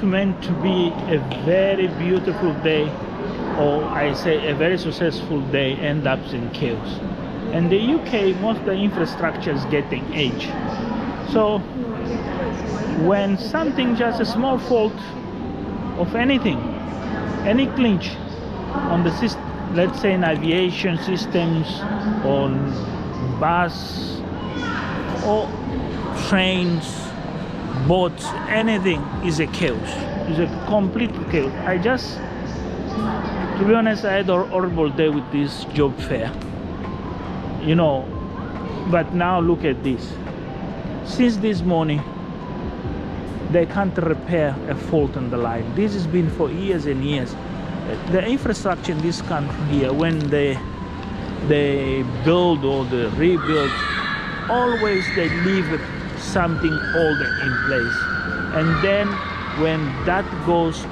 meant to be a very beautiful day, or I say a very successful day, end up in chaos. And the UK, most of the infrastructure is getting age. So when something, just a small fault of anything, any glitch on the system, let's say in aviation systems, on bus or trains, boats, anything is a chaos. It's a complete chaos. To be honest, I had a horrible day with this job fair, you know. But now look at this. Since this morning, they can't repair a fault on the line. This has been for years and years. The infrastructure in this country here, when they build or they rebuild, always they leave something older in place. And then when that goes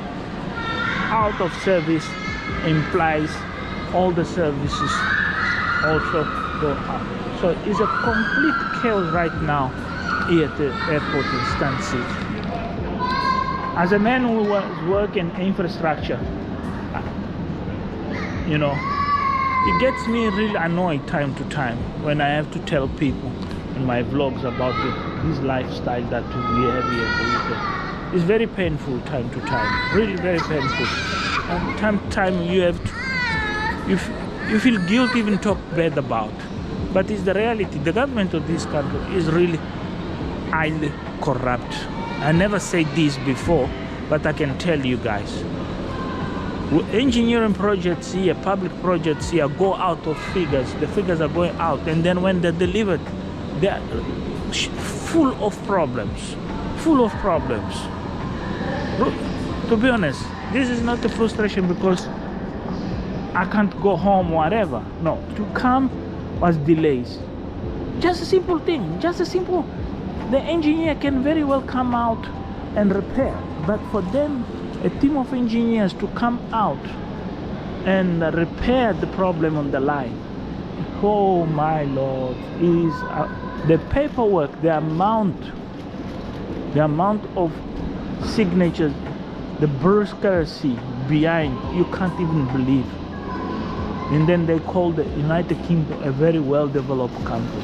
out of service, implies all the services also go up. So it's a complete chaos right now here at the airport in Stansted. As a man who works in infrastructure, you know, it gets me really annoyed time to time when I have to tell people in my vlogs about this lifestyle that we have here. It's very painful time to time, really very painful. And time to time you feel guilty even talk bad about. But it's the reality. The government of this country is really highly corrupt. I never said this before, but I can tell you guys. Engineering projects here, public projects here go out of figures. The figures are going out, and then when they're delivered, they're full of problems. Full of problems. To be honest, this is not a frustration because I can't go home, whatever. No, to come was delays. Just a simple thing, just a simple. The engineer can very well come out and repair, but for them, a team of engineers to come out and repair the problem on the line, oh my lord, is the paperwork, the amount of signatures, the bureaucracy behind, you can't even believe. And then they call the United Kingdom a very well-developed country.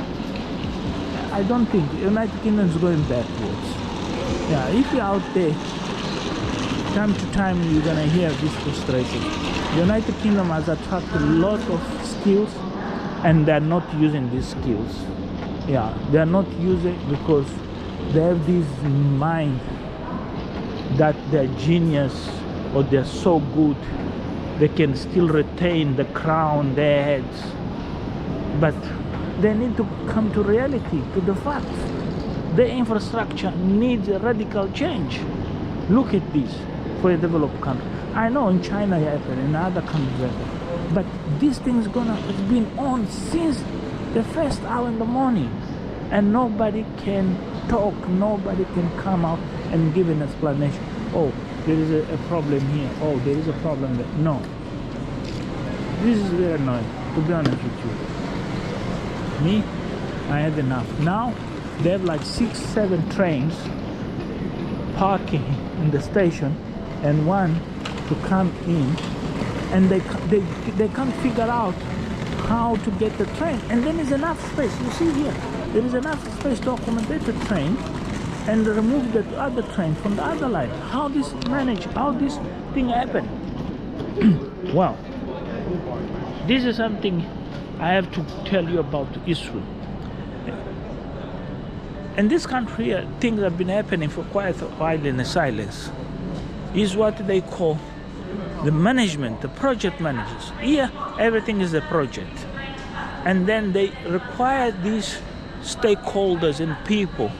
I don't think the United Kingdom is going backwards. Yeah, if you're out there, time to time you're gonna hear this frustration. The United Kingdom has attracted a lot of skills, and they're not using these skills. Yeah, they're not using because they have this mind that they're genius or they're so good they can still retain the crown their heads. But they need to come to reality, to the facts. The infrastructure needs a radical change. Look at this for a developed country. I know in China it happened, in other countries it happened, but this thing's it's been on since the first hour in the morning, and nobody can talk, nobody can come out and give an explanation. Oh, there is a problem here. Oh, there is a problem there. No. This is very annoying, to be honest with you. Me, I had enough. Now, they have like 6-7 trains parking in the station and one to come in, and they can't figure out how to get the train. And then there's enough space. You see here, there is enough space to accommodate the train and remove the other train from the other line. How this manage? How this thing happen? Wow, this is something I have to tell you about Israel. In this country, things have been happening for quite a while in the silence. Is what they call the management, the project managers. Here, everything is a project, and then they require these stakeholders and people.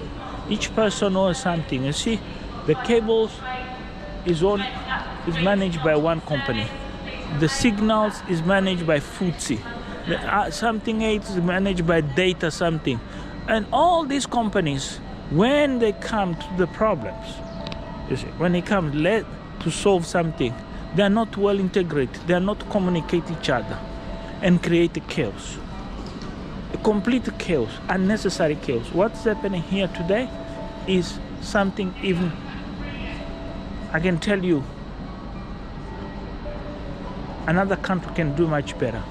Each person knows something. You see, the cables is managed by one company. The signals is managed by FTSE. Something else is managed by data something. And all these companies, when they come to the problems, you see, when they come to solve something, they are not well integrated. They are not communicate each other and create a chaos. A complete chaos, unnecessary chaos. What's happening here today is something even I can tell you, another country can do much better.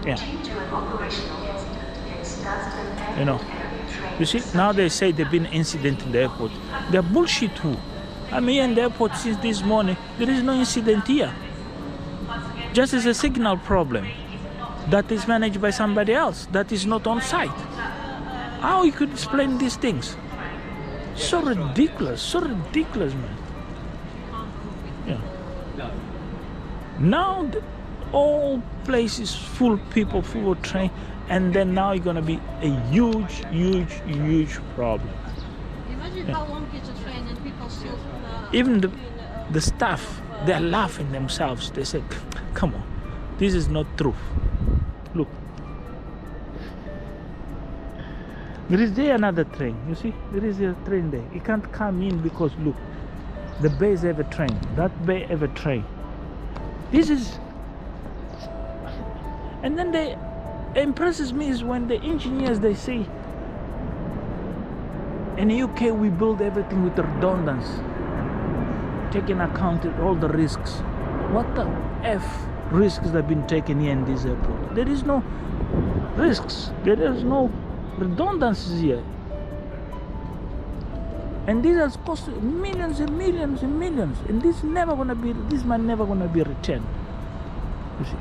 Yeah. You know, you see, now they say there've been an incident in the airport. They're bullshit too. I'm here in the airport since this morning. There is no incident here. Just as a signal problem that is managed by somebody else that is not on site. How you could explain these things? So ridiculous, man. Yeah. Now all places full people, full of train, and then now it's gonna be a huge problem. Imagine how long it's a train and people still. Even the staff, they're laughing themselves. They say, "Come on, this is not truth." Look, there is there another train. You see, there is a train there. It can't come in because look, the bays have a train. That bay have a train. This is, and then they impresses me is when the engineers they say, in the UK we build everything with redundancy, taking account of all the risks. What the F risks have been taken here in this airport? There is no risks. There is no redundancies here. And this has cost millions and millions and millions. And this money never gonna be returned. You see.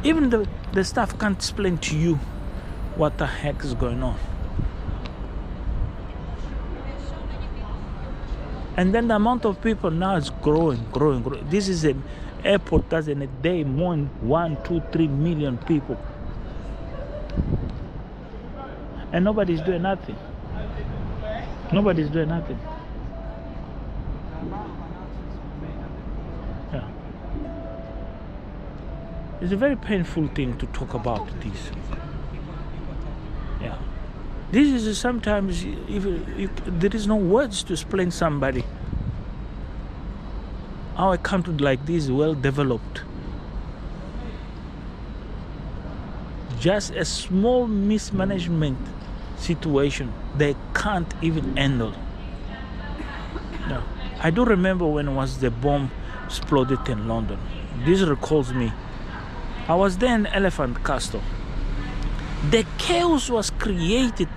Even the staff can't explain to you what the heck is going on. And then the amount of people now is growing. This is an airport that's in a day more than 1, 2, 3 million people. And nobody's doing nothing. Nobody's doing nothing. Yeah. It's a very painful thing to talk about this. Yeah. This is sometimes, if there is no words to explain somebody how a country like this is well developed. Just a small mismanagement situation they can't even handle. No. I do remember when was the bomb exploded in London. This recalls me. I was there in Elephant Castle. The chaos was created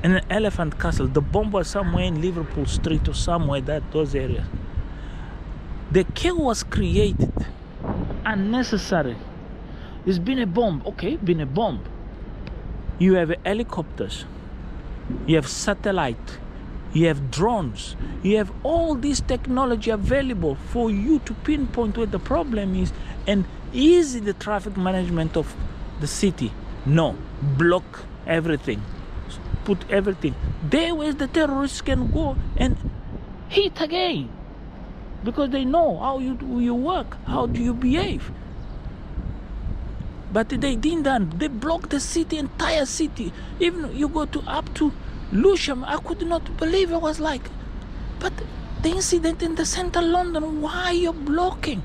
in an Elephant Castle. The bomb was somewhere in Liverpool Street or somewhere those areas. The chaos was created unnecessary. It's been a bomb. Okay, been a bomb. You have helicopters, you have satellite, you have drones, you have all this technology available for you to pinpoint where the problem is and ease the traffic management of the city. No, block everything, put everything there where the terrorists can go and hit again, because they know how you work, how do you behave. But they didn't done. They blocked the city, entire city. Even you go up to Lewisham, I could not believe. I was like, but the incident in the central London, why you're blocking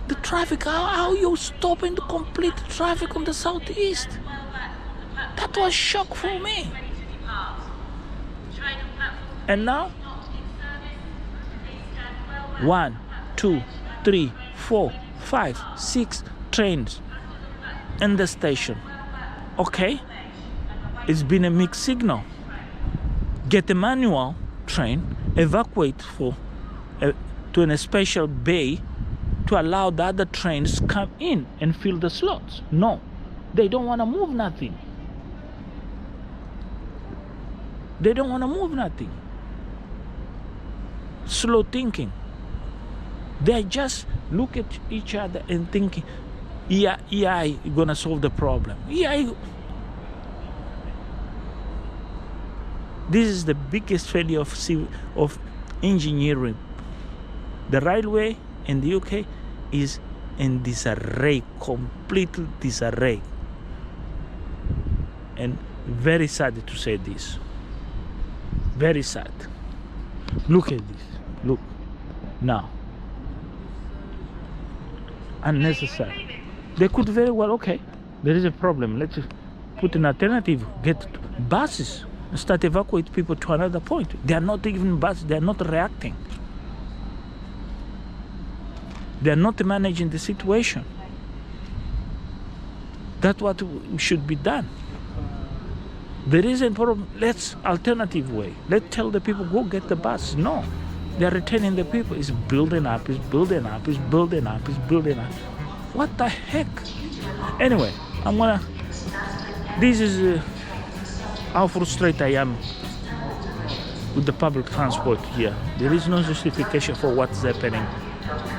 the traffic? How you stopping the complete traffic on the southeast? That was shock for me. And now, 1, 2, 3, 4, 5, 6 trains in the station. Okay, it's been a mixed signal. Get a manual train, evacuate to a special bay to allow the other trains come in and fill the slots. No, they don't want to move nothing. They don't want to move nothing. Slow thinking. They just look at each other and thinking, AI gonna solve the problem. AI. This is the biggest failure of engineering. The railway in the UK is in disarray, complete disarray. And very sad to say this. Very sad. Look at this. Look. Now. Unnecessary. They could very well, okay, there is a problem. Let's put an alternative. Get buses. start evacuate people to another point. They are not even bus. They are not reacting. They are not managing the situation. That's what should be done. There is a problem. Let's alternative way. Let's tell the people, go get the bus. No, they are retaining the people. It's building up. It's building up. It's building up. It's building up. What the heck? Anyway, this is how frustrated I am with the public transport here. There is no justification for what's happening.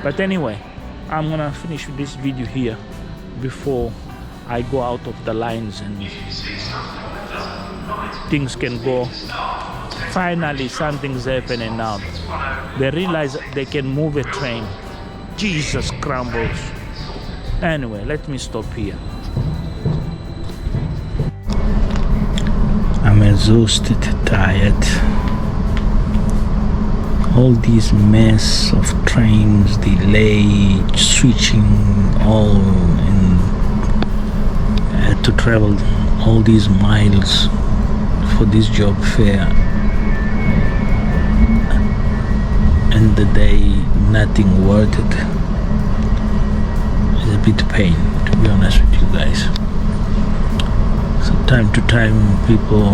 But anyway, I'm gonna finish this video here before I go out of the lines and things can go. Finally, something's happening now. They realize they can move a train. Jesus crumbles. Anyway, let me stop here. I'm exhausted, tired. All this mess of trains, delay, switching, all, and I had to travel all these miles for this job fair. And the day, nothing worth it. It's a bit pain, to be honest with you guys. So time to time, people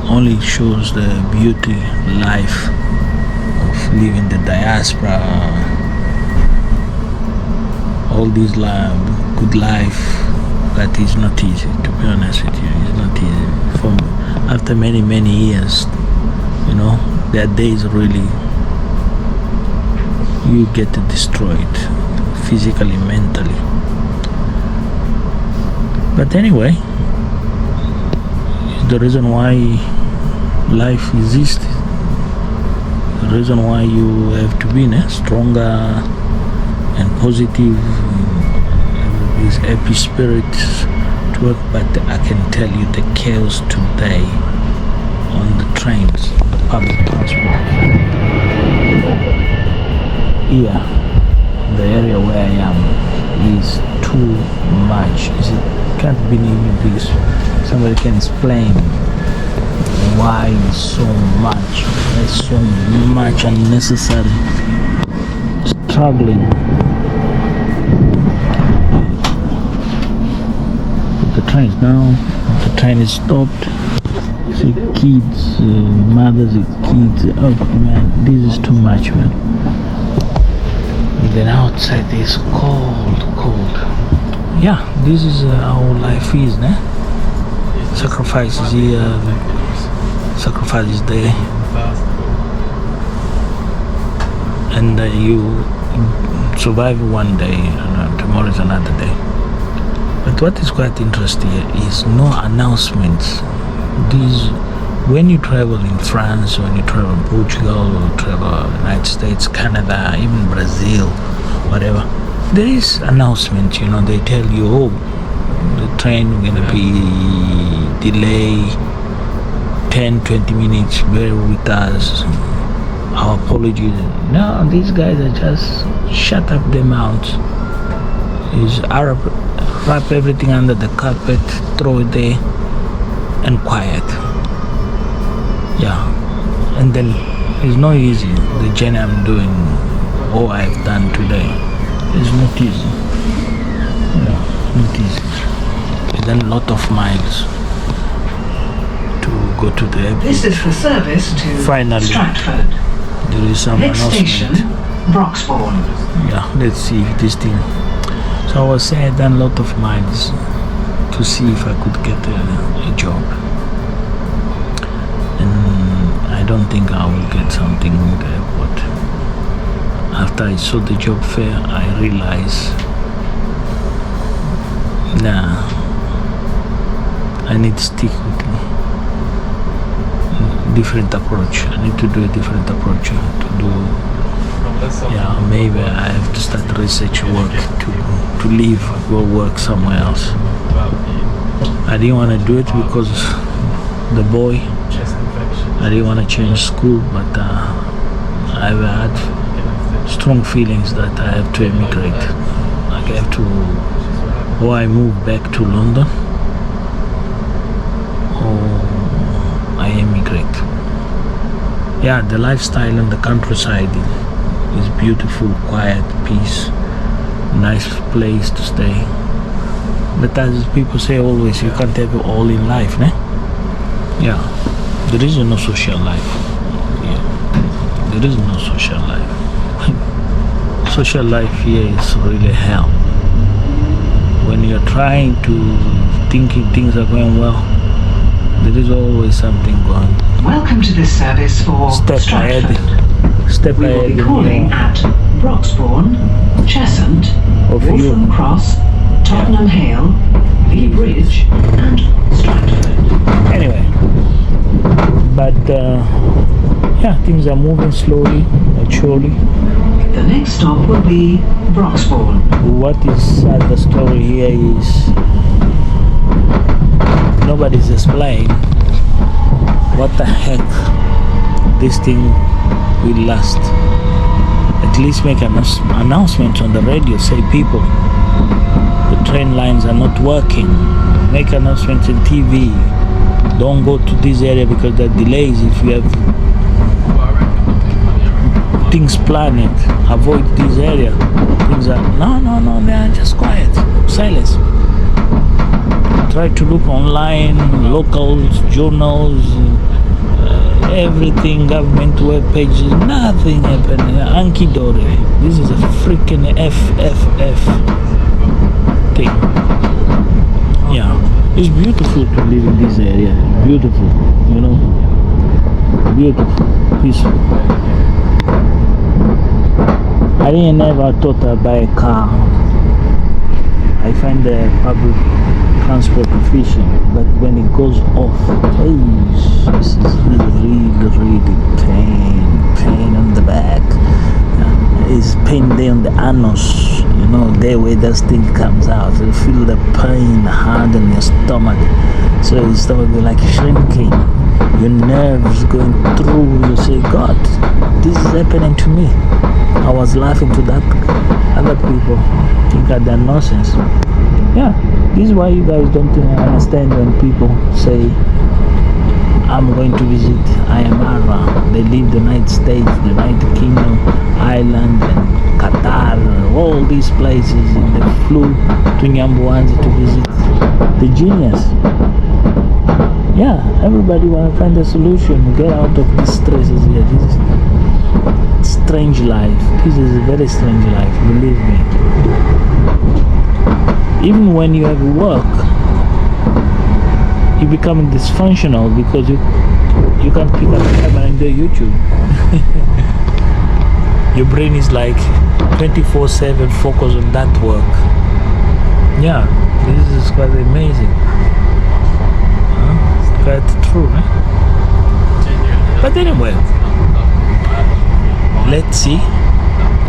only shows the beauty life of living the diaspora, all this good life, but it's not easy, to be honest with you. It's not easy. After many years, you know, there are days really you get destroyed, physically, mentally. But anyway, it's the reason why life exists. The reason why you have to be stronger and positive, with happy spirits to work. But I can tell you the chaos today on the trains, public transport. Here, the area where I am is too much. Can't believe this. Somebody can explain why so much. There's so much unnecessary struggling. The train is now. The train is stopped. See kids, mothers, kids. Oh man, this is too much, man. And then outside is cold. Yeah, this is how life is, né? Sacrifices here, sacrifices there, and you survive one day, and tomorrow is another day. But what is quite interesting here is no announcements. When you travel in France, when you travel in Portugal, or travel in the United States, Canada, even Brazil, whatever, there is announcement, you know, they tell you, oh, the train gonna be delayed 10-20 minutes, bear with us, our apologies. No, these guys are just shut up their mouths. Is wrap everything under the carpet, throw it there, and quiet. Yeah, and then it's not easy. The journey I'm doing, all I've done today, is not easy. Yeah, not easy. I've done a lot of miles to go to the airport. This is for service to Finally, Stratford. there is some Next announcement. station, Broxbourne. Yeah, let's see if this thing. So I was saying I've done a lot of miles to see if I could get a job. And I don't think I will get something in the airport. After I saw the job fair, I realized, nah, I need to stick with a different approach. I need to do a different approach to do. Yeah, maybe I have to start research work to leave, go work somewhere else. I didn't want to do it because the boy, I didn't want to change school, but I've had strong feelings that I have to emigrate. Like I have to, or I move back to London, or Yeah, the lifestyle in the countryside is beautiful, quiet, peace, nice place to stay. But as people say always, you can't have it all in life, né? Yeah, there is no social life. Yeah, there is no social life. Social life here is really hell. When you're trying to thinking things are going well, there is always something going. Welcome to this service for Step ahead. Stratford. Step We will ahead. be calling at Broxbourne, Cheshunt, Of you. Waltham Cross, Tottenham Hale, Lee Bridge, and Stratford. Anyway, but yeah, things are moving slowly but surely. The next stop will be Broxbourne. What is sad, the story here is nobody's explained what the heck this thing will last. At least make an announcement on the radio, say people, the train lines are not working. Make announcements on TV. Don't go to this area because there are delays. If you have things planned, avoid this area. Things are no, they are just quiet, silence. Try to look online, locals, journals, everything, government web pages, nothing happening. Anki Dore. This is a freaking FFF thing. Yeah, it's beautiful to live in this area. Beautiful, you know. Beautiful, peaceful. I didn't never thought I'd buy a car. I find the public transport efficient, but when it goes off, hey, this is really pain on the back. It's pain there on the anus, you know, there where this thing comes out. You feel the pain hard in your stomach, so your stomach will like shrinking. Your nerves going through. You say, God, this is happening to me. I was laughing to that. Other people think that they're nonsense. Yeah, this is why you guys don't understand when people say, I'm going to visit Ayamara. They leave the United States, the United Kingdom, Ireland, and Qatar, all these places, and they flew to Nyabohanse to visit the genius. Yeah, everybody want to find a solution, get out of these stresses here. This is strange life. This is a very strange life, believe me. Even when you have work, you become dysfunctional because you can't pick up the camera and do YouTube. Your brain is like 24/7 focused on that work. Yeah, this is quite amazing. Quite true, eh? But anyway, let's see.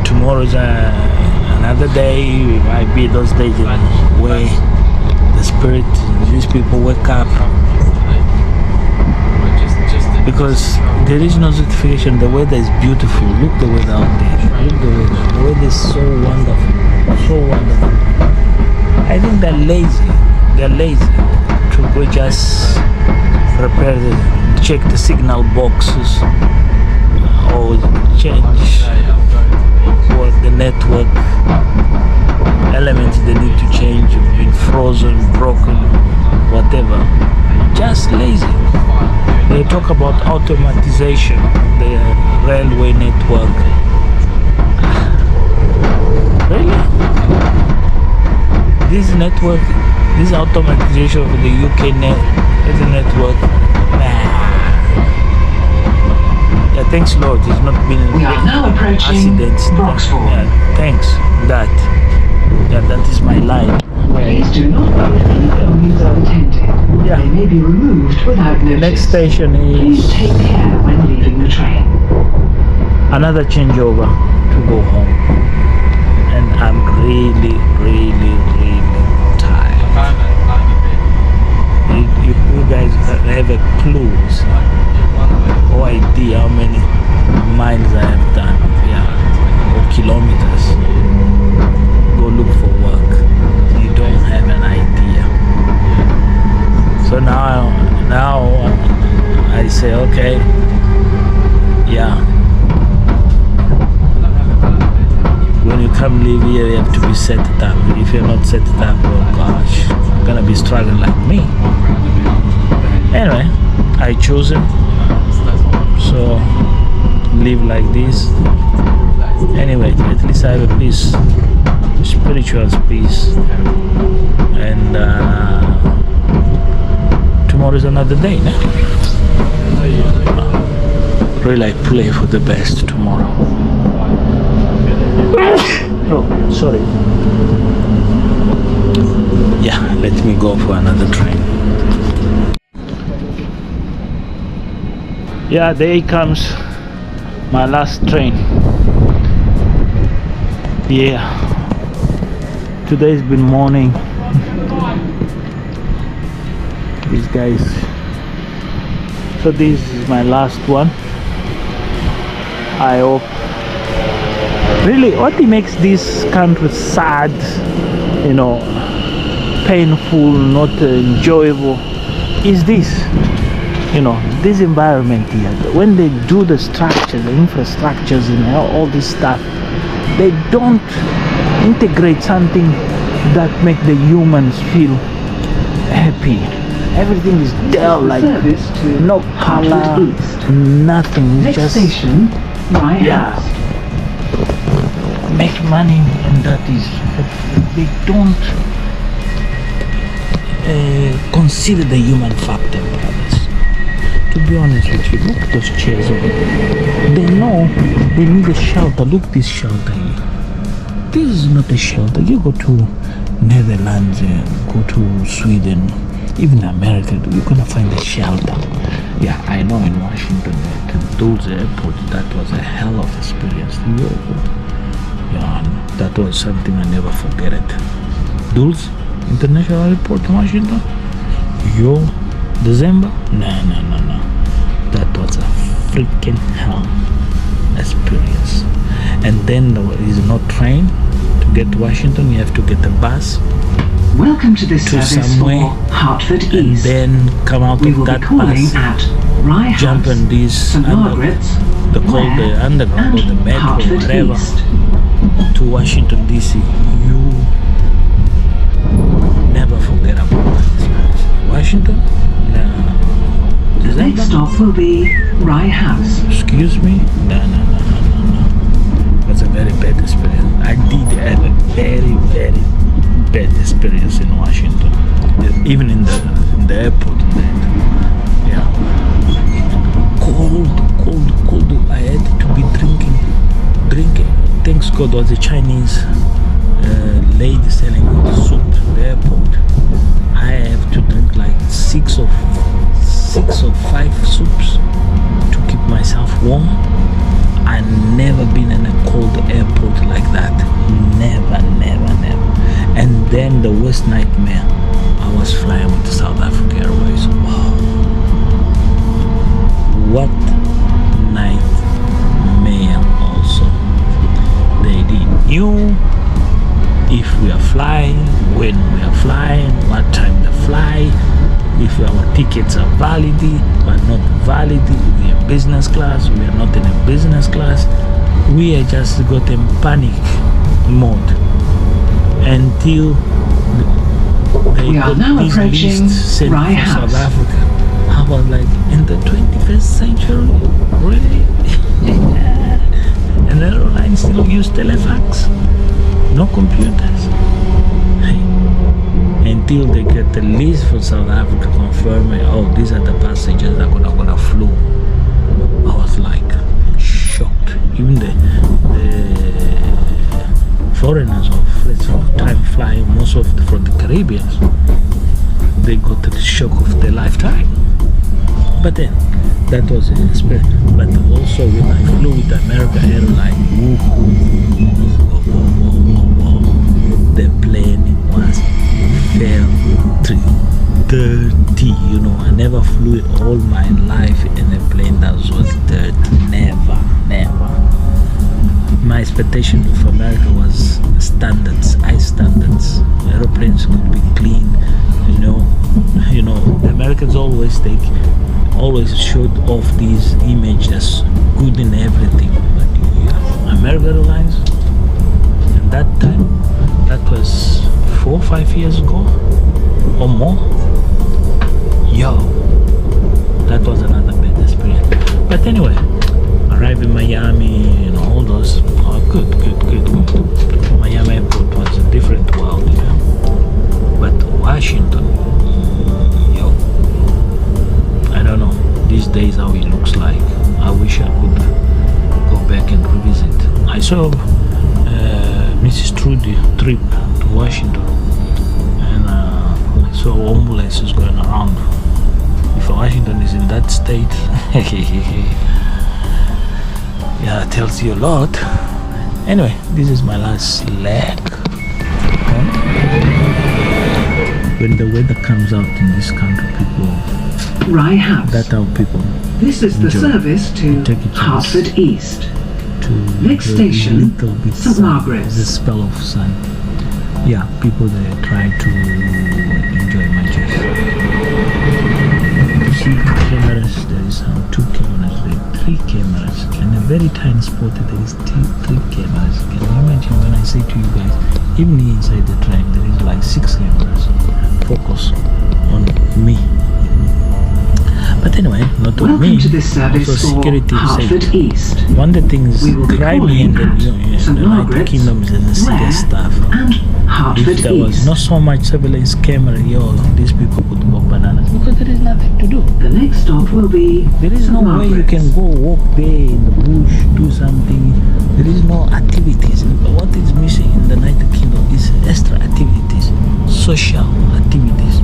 Tomorrow's another day. It might be those days where the spirit, these people wake up, because there is no certification. The weather is beautiful. Look the weather out there. Look the weather. The weather is so wonderful. So wonderful. I think they're lazy. They're lazy to go just prepare check the signal boxes or change what the network elements they need to change, been frozen, broken, whatever. Just lazy. They talk about automatization of the railway network. Really? This network, this automatization of the UK network. Yeah, thanks Lord, it's not been We are now approaching accidents. Broxbourne. Yeah, thanks. That is my life. Please do not leave any ponies unattended. Yeah. They may be removed without notice. Next station Please is take care when leaving the train. another changeover to go home, and I'm really tired. You guys have a clue, or idea how many miles I have done, yeah, or kilometers. Go look for work. You don't have an idea. So now I say, okay, come live here, you have to be set up. If you're not set up, oh gosh, you're gonna be struggling like me. Anyway, I chose it, so live like this. Anyway, at least I have a peace, spiritual peace, and tomorrow is another day. No? Really, I pray for the best tomorrow. Oh, sorry. Yeah, let me go for another train. Yeah, there comes my last train. Yeah, today's been morning. These guys. So this is my last one. I hope. Really, what makes this country sad, you know, painful, not enjoyable, is this. You know, this environment here. When they do the structures, the infrastructures, and all this stuff, they don't integrate something that make the humans feel happy. Everything is dull, like no color, nothing. Next Just station, Rye House. Make money, and that is. They don't consider the human factor, brothers. To be honest with you, look at those chairs over there. They know they need a shelter. Look, this shelter here. This is not a shelter. You go to Netherlands, go to Sweden, even America, you're gonna find a shelter. Yeah, I know in Washington at Dulles Airport, that was a hell of experience. Yeah, that was something I never forget it. Dulles International Airport in Washington. December? No. That was a freaking hell experience. And then there is no train to get to Washington. You have to get a bus. Welcome to this service somewhere, for Hartford and East. then come out We of will that be calling bus, at Rye House, jump on this St Margaret's, the called the Ware, underground or the and metro, Hartford whatever, East. to Washington DC. You never forget about that. Washington? No. The next stop will be Rye House. Excuse me? No. That's a very bad experience. I did have a very, very bad experience in Washington. Even in the airport. Yeah. Cold. I had to be drinking. Thanks God there was a Chinese lady selling soup in the airport. I have to drink like six or 5 soups to keep myself warm. I never been in a cold airport like that. Never. And then the worst nightmare, I was flying with South Africa Airways. Oh. What nightmare also. They didn't know if we are flying, when we are flying, what time to fly, if our tickets are valid but not valid. We are business class, we are not in a business class. We are just got in panic mode until they We are got now this approaching list sent Rye for House. South Africa. I was like, in the 21st century? Really? And the airline still use telefax? No computers? Until they get the list for South Africa confirming, oh, these are the passengers that are gonna fly. I was like shocked. Even the foreigners or first time flying, most of from the Caribbeans, they got the shock of their lifetime. But then that was an experience. But also when I flew with America Airline, the plane was filthy, dirty. You know, I never flew all my life in a plane that was dirty. Never. My expectation of America was standards, high standards. Aeroplanes could be clean. You know, Americans always showed off these images, good in everything. But American Airlines, that time, that was 4 or 5 years ago or more. Yo, that was another bad experience. But anyway, arrived in Miami and all those. Oh, good. Miami airport was a different world, but Washington, yo, I don't know these days how it looks like. I wish I could go back and revisit. I saw Mrs. Trudy trip to Washington, and I saw ambulances going around. If Washington is in that state, yeah, it tells you a lot. Anyway, this is my last leg. Okay? When the weather comes out in this country, people, Rye House. that's how people This is the enjoy. service to Take a chance Hartford East. to Next enjoy a station, little bit St. sun. Margaret's. There's a spell of sun. Yeah, people they try to enjoy my chest. You see cameras, there is 2 cameras, there are 3 cameras, and a very tiny spot there is 3 cameras. Can you imagine when I say to you guys, even inside the train there is like 6 cameras focus on me. But anyway, not on me. Welcome to this service also for security Hartford sake. East. One of the things We will be drive me in the, calling at St. the United Margaret's, Kingdom is the city Ware, stuff. and Hartford If there was East. not so much surveillance camera, these people could go bananas because there is nothing to do. The next stop will be There is St. no way you Margaret's. can go walk there in the bush, do something. There is no activities. What is missing in the United Kingdom is extra activities, social activities.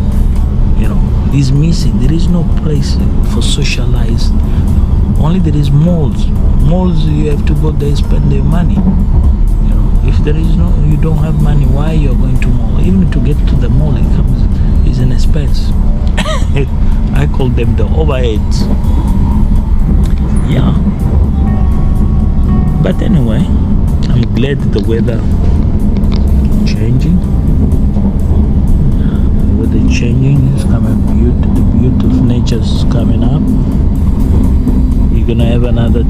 Is missing. There is no place for socialize. Only there is malls. Malls you have to go there, spend your money. If there is you don't have money, why you are going to mall? Even to get to the mall, is an expense. I call them the overheads. Yeah. But anyway, I'm glad the weather changing. The weather changing is coming. The beauty of nature is coming up. You're gonna have another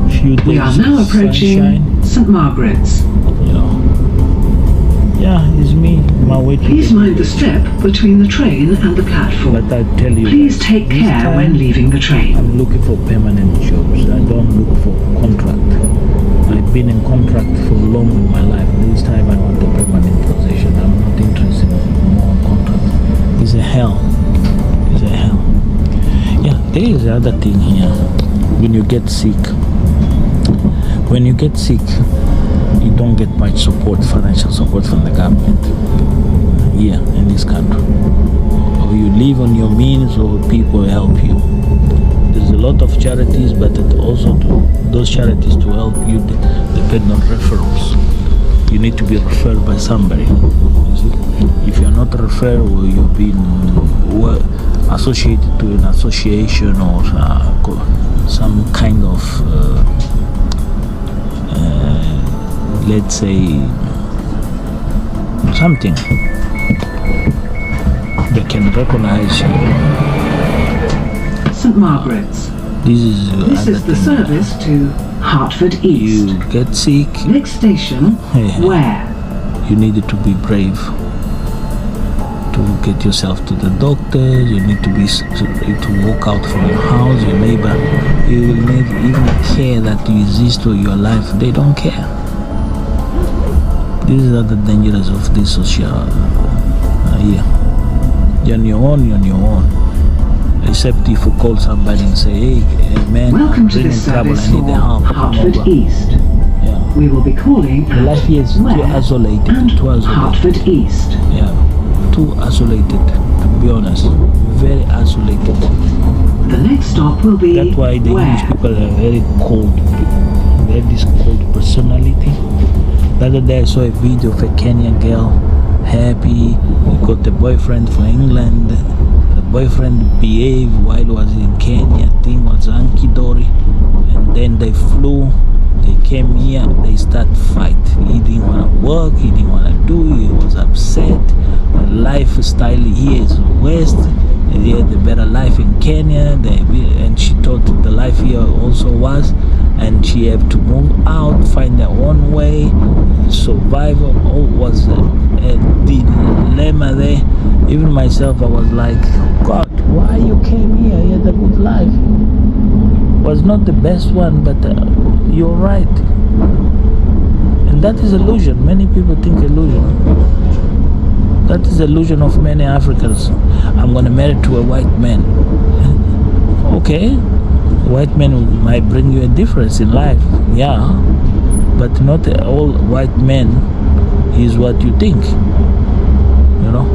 few days. We are now of approaching sunshine. St. Margaret's. Yeah, it's me. My way to Please mind the step between the train and the platform. But I tell you, Please take this care time when leaving the train. I'm looking for permanent jobs. I don't look for contract. I've been in contract for long in my life. This time I want a permanent position. I'm not interested in more contract. It's a hell. It's a hell. Yeah, there is the other thing here. When you get sick, you don't get much support, financial support from the government here in this country. Or you live on your means, or people help you. There's a lot of charities, but those charities to help you depend on referrals. You need to be referred by somebody. You see? If you're not referred, or you've been associated to an association or some kind of let's say something they can recognize you. St. Margaret's. This is the service to Hartford East. You get sick, Next station, Ware. you needed to be brave to get yourself to the doctor. You need to walk out from your house, your neighbor. You will need even care that you exist or your life. They don't care. These are the dangers of this social here. You're on your own. Except if you call somebody and say, hey man, Welcome I'm to really in this trouble, service I need for the help. Hartford East. Yeah. We will be calling The life here is at too Ware isolated. and Too isolated. Hartford East. Yeah, too isolated, to be honest. Very isolated. The next stop will be That's why the Ware. English people are very cold. They have this cold personality. The other day I saw a video of a Kenyan girl, happy, got a boyfriend from England. The boyfriend behaved while he was in Kenya, thing was hunky-dory. And then they flew, they came here, they start fight. He didn't want to work, he didn't want to do, he was upset. The lifestyle here is West. He had a better life in Kenya, and she thought the life here also was, and she had to move out, find her own way. So survival was a dilemma there. Even myself, I was like, God, why you came here? You had a good life. Was not the best one, but you're right. And that is illusion. Many people think illusion. That is illusion of many Africans. I'm gonna marry to a white man. Okay, white men might bring you a difference in life, yeah, but not all white men is what you think, you know.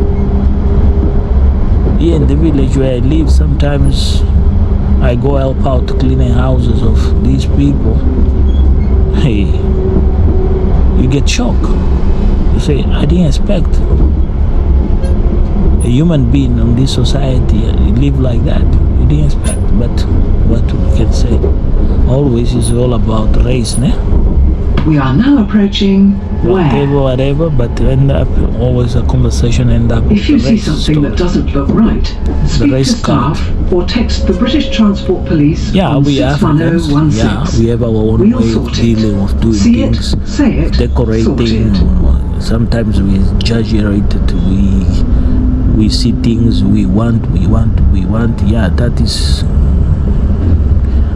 Here in the village where I live, sometimes I go help out cleaning houses of these people. Hey, you get shocked. You say, I didn't expect a human being in this society live like that. You didn't expect, but what we can say, always is all about race, ne? We are now approaching where? Whatever, but end up always a conversation end up. If you see something that doesn't look right, speak to staff or text the British Transport Police on we Africans, 61016. we have our own way of dealing with doing See things, it, say it, decorating. Sometimes we exaggerate it. We see things we want. Yeah, that is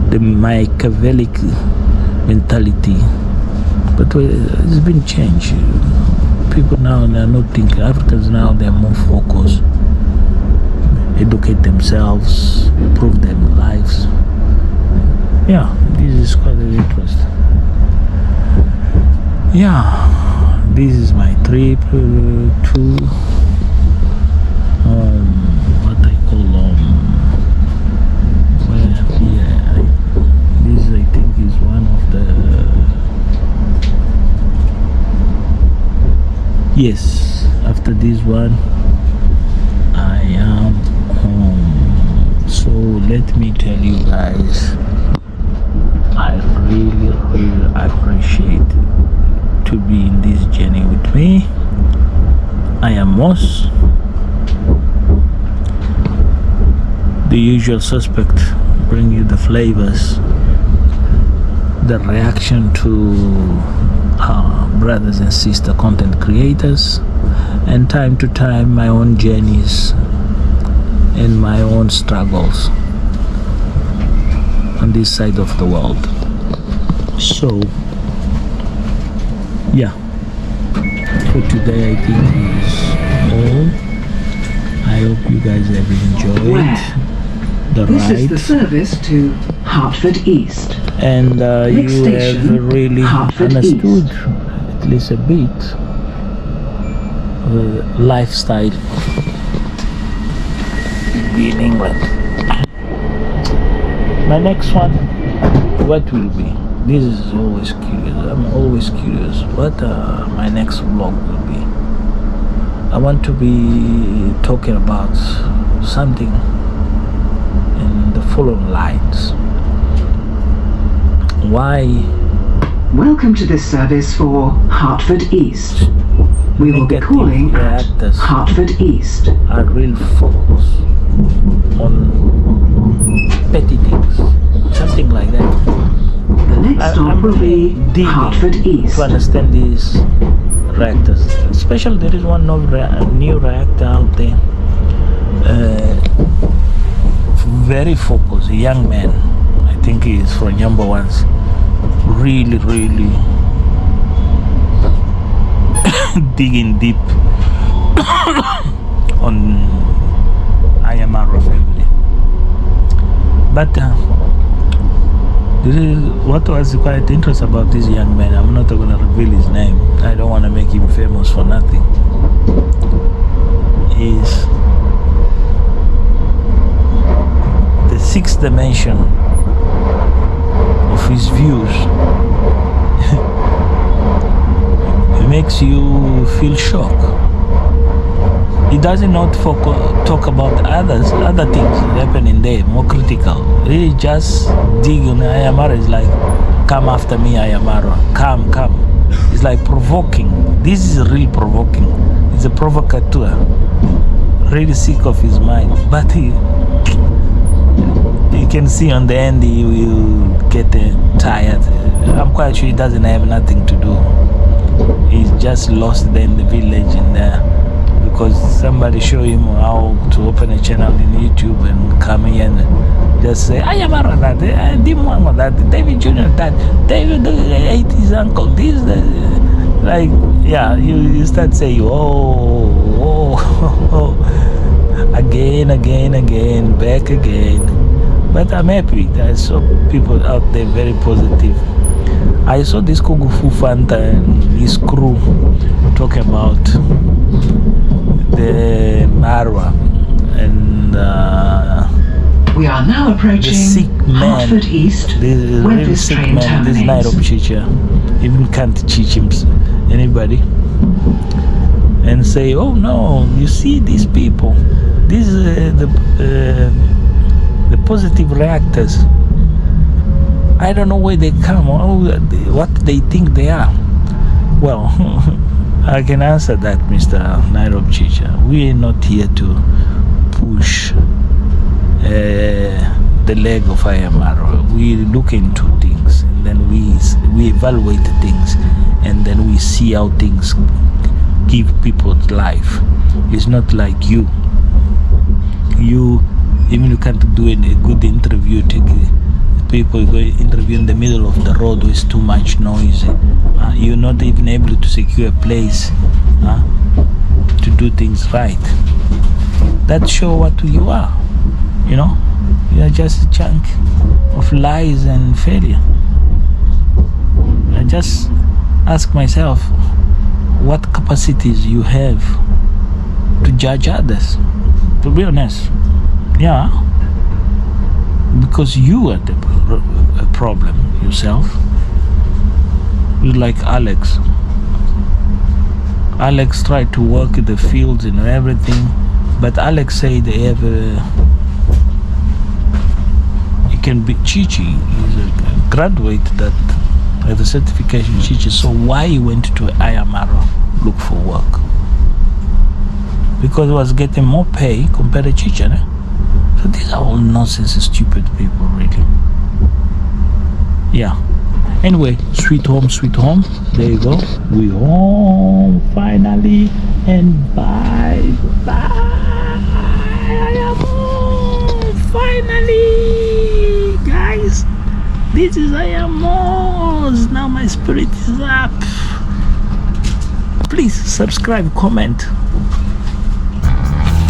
the Machiavellic mentality. But it's been changed. People now, they're not thinking. Africans now, they're more focused. Educate themselves, improve their lives. Yeah, this is quite of interest. Yeah, this is my trip to what I call this I think is one of the yes, after this one I am home. So let me tell you guys, I really appreciate to be in this journey with me. I am Moss, the usual suspect, bring you the flavors, the reaction to our brothers and sister content creators, and time to time my own journeys and my own struggles on this side of the world. So yeah, for today I think is all. I hope you guys have enjoyed the This ride. is the service to Hertford East. And Next you station, have really Hertford understood East. at least a bit the lifestyle in England. My next one, what will be? This is always curious. I'm always curious what my next vlog will be. I want to be talking about something in the following lines. Why Welcome to this service for Hertford East. We will be negative calling at reactors Hertford East. are real focus on petty things, something like that. The next stop will be digging Hertford East. to understand these reactors. Especially there is one new reactor out there. Very focused, a young man. I think he is from Nyabohanse. Really digging deep on Ayamaro family. But what was quite interesting about this young man, I'm not going to reveal his name, I don't want to make him famous for nothing, is the sixth dimension of his views. It makes you feel shock. He doesn't not talk about other things happening there, more critical. He just dig on Ayamaro. Is like, come after me, Ayamaro. Come. It's like provoking. This is real provoking. It's a provocateur. Really sick of his mind. But you can see on the end he will get tired. I'm quite sure he doesn't have nothing to do. He's just lost there in the village in there because somebody showed him how to open a channel in YouTube and come here and just say, I am that, I didn't want that, David Jr. that, David ate his uncle, this, like, yeah, you start saying, oh, again, back again. But I'm happy. I saw people out there very positive. I saw this Kogu Fufanta and his crew talking about the Marwa and we are now the approaching sick man, Hartford East, the where really this sick train man, this night of terminates. Chicha, even can't teach him anybody, and say, oh no, you see these people, these the positive reactors. I don't know where they come or what they think they are. Well, I can answer that, Mr. Nairobi Chicha. We are not here to push the leg of IMR. We look into things and then we evaluate the things and then we see how things give people life. It's not like you even you can't do a good interview, people go interview in the middle of the road with too much noise. You're not even able to secure a place to do things right. That show what you are. You are just a chunk of lies and failure. I just ask myself what capacities you have to judge others, to be honest. Yeah, because you are the problem yourself. You like Alex tried to work in the fields and everything, but Alex said they have he can be Chichi. He's a graduate that has a certification Chichi. So why he went to Ayamaro look for work? Because he was getting more pay compared to Chichi. So these are all nonsense, stupid people, really. Yeah. Anyway, sweet home. There you go. We home finally, and bye. I am home finally, guys. This is I am home. Now my spirit is up. Please subscribe, comment.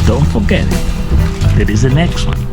Don't forget it. There is the next one.